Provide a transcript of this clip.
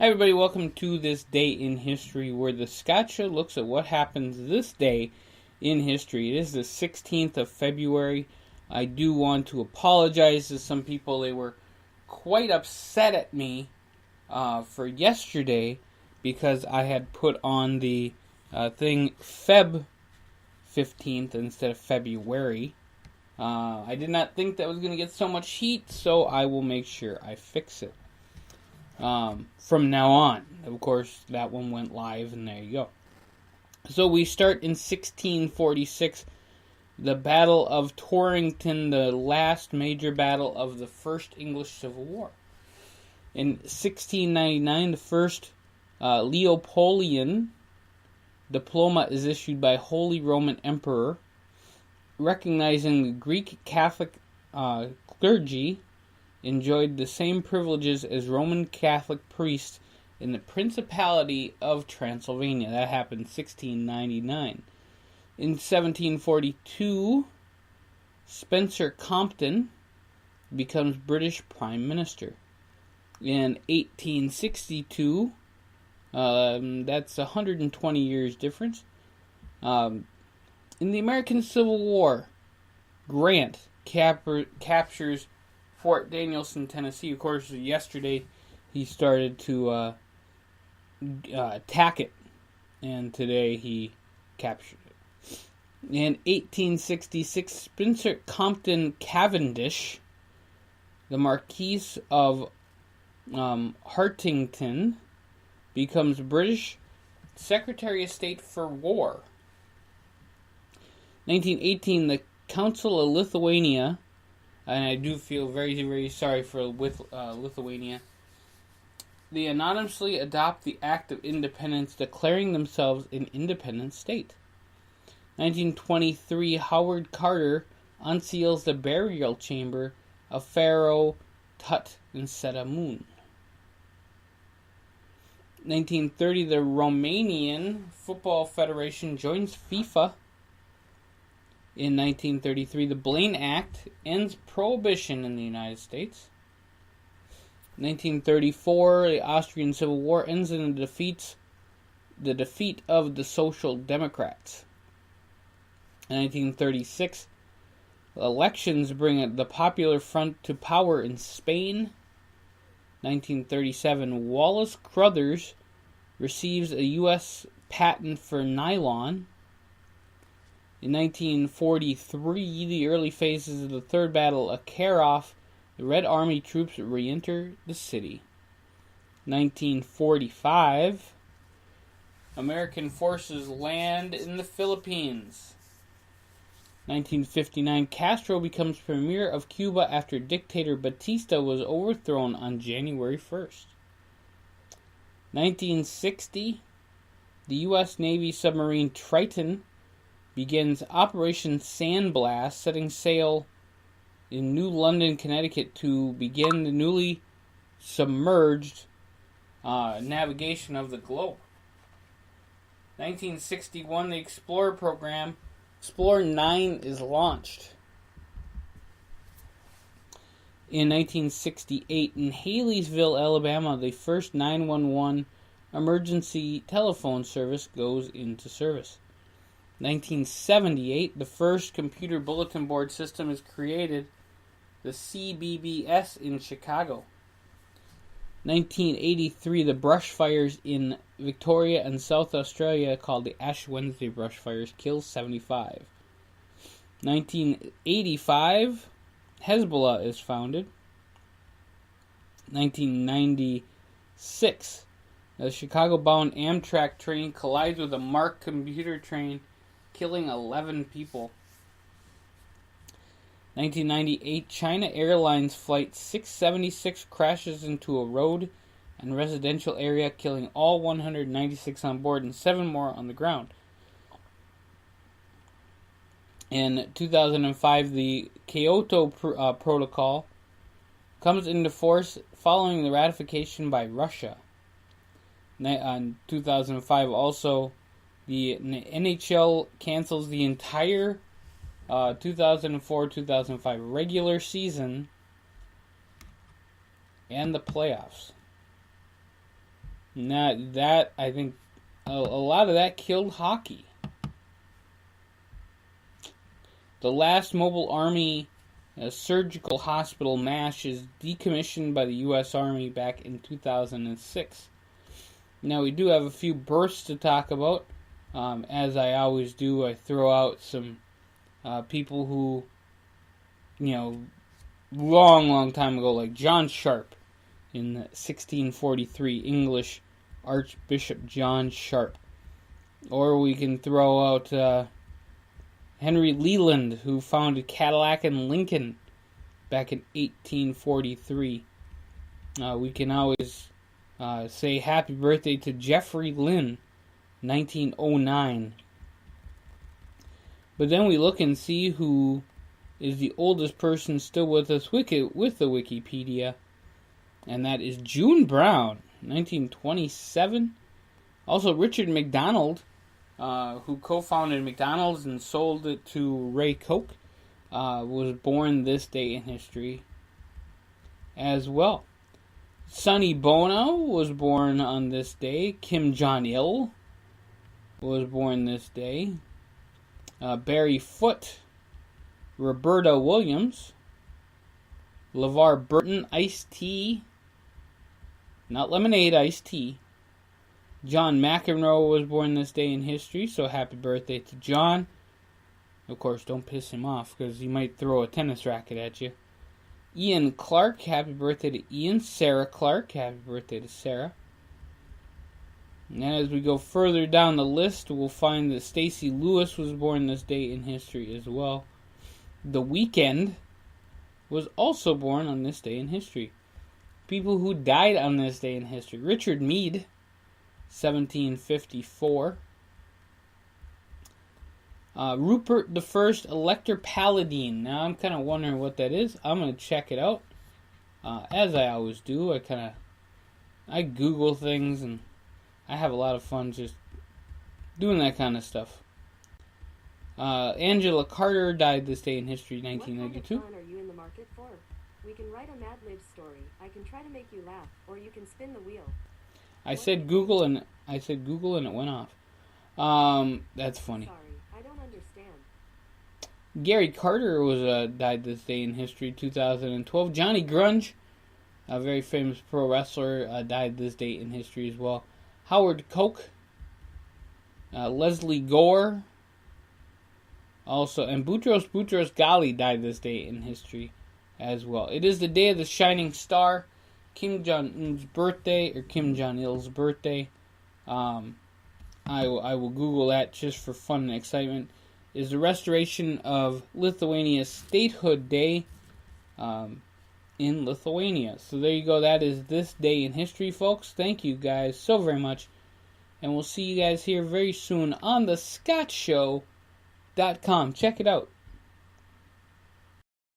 Hi everybody, welcome to this day in history where the Scotcha looks at what happens this day in history. It is the 16th of February. I do want to apologize to some people. They were quite upset at me for yesterday because I had put on the thing Feb 15th instead of February. I did not think that was going to get so much heat, so I will make sure I fix it. From now on. Of course, that one went live, and there you go. So we start in 1646, the Battle of Torrington, the last major battle of the First English Civil War. In 1699, the first Leopolian diploma is issued by Holy Roman Emperor, recognizing the Greek Catholic clergy enjoyed the same privileges as Roman Catholic priests in the Principality of Transylvania. That happened in 1699. In 1742, Spencer Compton becomes British Prime Minister. In 1862, that's 120 years difference. In the American Civil War, Grant captures Fort Danielson, Tennessee. Of course, yesterday he started to attack it, and today he captured it. In 1866, Spencer Compton Cavendish, the Marquis of Hartington, becomes British Secretary of State for War. 1918, the Council of Lithuania, and I do feel very, very sorry for Lithuania, they anonymously adopt the Act of Independence, declaring themselves an independent state. 1923, Howard Carter unseals the burial chamber of Pharaoh Tut-and-Setamun. 1930, the Romanian Football Federation joins FIFA. In 1933, the Blaine Act ends prohibition in the United States. 1934, the Austrian Civil War ends in the defeat of the Social Democrats. In 1936, elections bring the Popular Front to power in Spain. 1937, Wallace Crothers receives a U.S. patent for nylon. In 1943, the early phases of the Third Battle of Kharkov, the Red Army troops re-enter the city. 1945, American forces land in the Philippines. 1959, Castro becomes premier of Cuba after dictator Batista was overthrown on January 1st. 1960, the U.S. Navy submarine Triton begins Operation Sandblast, setting sail in New London, Connecticut to begin the newly submerged navigation of the globe. 1961, the Explorer program, Explorer 9, is launched. In 1968, in Haleyville, Alabama, the first 911 emergency telephone service goes into service. 1978, the first computer bulletin board system is created, the CBBS in Chicago. 1983, the brush fires in Victoria and South Australia, called the Ash Wednesday brush fires, kill 75. 1985, Hezbollah is founded. 1996, the Chicago-bound Amtrak train collides with a MARC computer train, killing 11 people. 1998, China Airlines Flight 676 crashes into a road and residential area, killing all 196 on board and 7 more on the ground. In 2005, the Kyoto Protocol comes into force following the ratification by Russia. In 2005, also, the NHL cancels the entire 2004-2005 regular season and the playoffs. And that I think a lot of that killed hockey. The last mobile army surgical hospital MASH is decommissioned by the U.S. Army back in 2006. Now we do have a few births to talk about. As I always do, I throw out some people who, long time ago, like John Sharp in 1643, English Archbishop John Sharp. Or we can throw out Henry Leland, who founded Cadillac and Lincoln back in 1843. We can always say happy birthday to Jeffrey Lynn, 1909. But then we look and see who is the oldest person still with us with the Wikipedia, and that is June Brown, 1927. Also, Richard McDonald, who co-founded McDonald's and sold it to Ray Koch, was born this day in history as well. Sonny Bono was born on this day. Kim Jong-il was born this day. Barry Foote, Roberta Williams, LeVar Burton, iced tea, not lemonade, iced tea. John McEnroe was born this day in history, so happy birthday to John. Of course, don't piss him off, because he might throw a tennis racket at you. Ian Clark, happy birthday to Ian. Sarah Clark, happy birthday to Sarah. And as we go further down the list, we'll find that Stacey Lewis was born this day in history as well. The Weeknd was also born on this day in history. People who died on this day in history. Richard Meade, 1754. Rupert I, Elector Palatine. Now I'm kind of wondering what that is. I'm going to check it out. As I always do, I Google things, and I have a lot of fun just doing that kind of stuff. Angela Carter died this day in history, 1992. What kind of fun are you in the market for? We can write a Mad Lib story. I can try to make you laugh, or you can spin the wheel. I said Google and it went off. That's funny. Sorry, I don't understand. Gary Carter was died this day in history, 2012. Johnny Grunge, a very famous pro wrestler, died this date in history as well. Howard Koch, Leslie Gore, also, and Boutros Ghali died this day in history as well. It is the day of the shining star, Kim Jong-un's birthday, or Kim Jong-il's birthday. I will Google that just for fun and excitement. Is the restoration of Lithuania's statehood day in Lithuania. So there you go. That is this day in history, folks. Thank you guys so very much. And we'll see you guys here very soon on the ScottShow.com. Check it out.